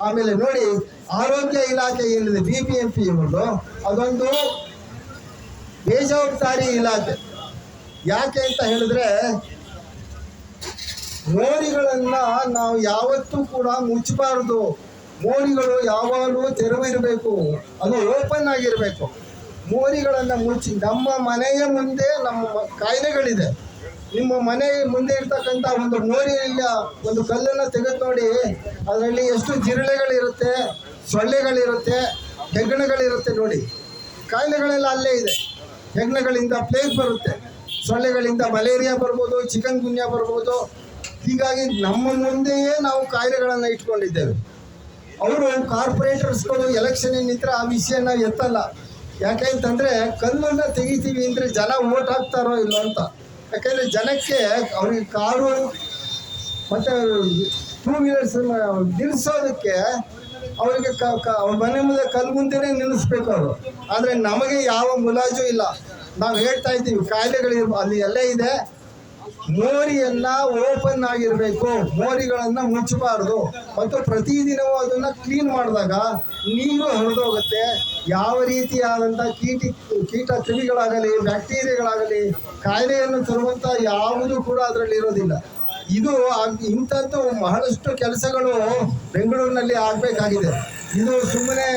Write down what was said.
ಆಮೇಲೆ ನೋಡಿ, ಆರೋಗ್ಯ ಇಲಾಖೆ ಏನಿದೆ BBMP ಇರೋದು, ಅದೊಂದು ಬೇಜವಾಬ್ದಾರಿ ಇಲಾಖೆ. ಯಾಕೆ ಅಂತ ಹೇಳಿದ್ರೆ, ಮೋರಿಗಳನ್ನ ನಾವು ಯಾವತ್ತೂ ಕೂಡ ಮುಚ್ಚಬಾರದು. ಮೋರಿಗಳು ಯಾವಾಗಲೂ ತೆರವಿರಬೇಕು, ಅದು ಓಪನ್ ಆಗಿರಬೇಕು. ಮೋರಿಗಳನ್ನು ಮುಚ್ಚಿ, ನಮ್ಮ ಮನೆಯ ಮುಂದೆ ನಮ್ಮ ಕಾಯಿಲೆಗಳಿದೆ. ನಿಮ್ಮ ಮನೆ ಮುಂದೆ ಇರ್ತಕ್ಕಂಥ ಒಂದು ಮೋರಿಯ ಒಂದು ಕಲ್ಲನ್ನು ತೆಗೆದು ನೋಡಿ, ಅದರಲ್ಲಿ ಎಷ್ಟು ಜಿರಳೆಗಳಿರುತ್ತೆ, ಸೊಳ್ಳೆಗಳಿರುತ್ತೆ, ಹೆಗ್ಗಣಗಳಿರುತ್ತೆ. ನೋಡಿ, ಕಾಯಿಲೆಗಳೆಲ್ಲ ಅಲ್ಲೇ ಇದೆ. ಹೆಗ್ಗಣಗಳಿಂದ ಪ್ಲೇಗ್ ಬರುತ್ತೆ, ಸೊಳ್ಳೆಗಳಿಂದ ಮಲೇರಿಯಾ ಬರ್ಬೋದು, ಚಿಕನ್ ಗುನ್ಯಾ ಬರ್ಬೋದು. ಹೀಗಾಗಿ ನಮ್ಮ ಮುಂದೆಯೇ ನಾವು ಕಾಯಿಲೆಗಳನ್ನು ಇಟ್ಕೊಂಡಿದ್ದೇವೆ. ಅವರು ಕಾರ್ಪೊರೇಟರ್ಸ್ಗಳು ಎಲೆಕ್ಷನ್ ನಿಂತರೆ ಆ ವಿಷಯನ ಎತ್ತಲ್ಲ. ಯಾಕೆ ಅಂತಂದರೆ, ಕಲ್ಲನ್ನು ತೆಗಿತೀವಿ ಅಂದರೆ ಜನ ಓಟ್ ಹಾಕ್ತಾರೋ ಇಲ್ಲೋ ಅಂತ. ಯಾಕೆಂದರೆ ಜನಕ್ಕೆ ಅವ್ರಿಗೆ ಕಾರು ಮತ್ತು 2 ವೀಲರ್ಸ್ ನಿಲ್ಲಿಸೋದಕ್ಕೆ ಅವರಿಗೆ ಅವ್ರ ಮನೆ ಮುಂದೆ ಕಲ್ಲು ಮುಂದೆನೇ ನಿಲ್ಲಿಸ್ಬೇಕು ಅವರು. ಆದರೆ ನಮಗೆ ಯಾವ ಮುಲಾಜು ಇಲ್ಲ. ನಾವು ಹೇಳ್ತಾ ಇದ್ದೀವಿ, ಕಾಯಿಲೆಗಳು ಅಲ್ಲಿ ಎಲ್ಲೇ ಇದೆ. ಮೋರಿಯನ್ನು ಓಪನ್ ಆಗಿರಬೇಕು, ಮೋರಿಗಳನ್ನು ಮುಚ್ಚಬಾರ್ದು. ಮತ್ತು ಪ್ರತಿದಿನವೂ ಅದನ್ನು ಕ್ಲೀನ್ ಮಾಡಿದಾಗ ನೀರು ಹರಿದೋಗುತ್ತೆ. ಯಾವ ರೀತಿಯಾದಂಥ ಕೀಟ ಕ್ರಿಮಿಗಳಾಗಲಿ, ಬ್ಯಾಕ್ಟೀರಿಯಾಗಳಾಗಲಿ, ಕಾಯಿಲೆಯನ್ನು ತರುವಂಥ ಯಾವುದೂ ಕೂಡ ಅದರಲ್ಲಿ ಇರೋದಿಲ್ಲ. ಇದು ಇಂಥದ್ದು ಬಹಳಷ್ಟು ಕೆಲಸಗಳು ಬೆಂಗಳೂರಿನಲ್ಲಿ ಆಗಬೇಕಾಗಿದೆ. ಇದು ಸುಮ್ಮನೆ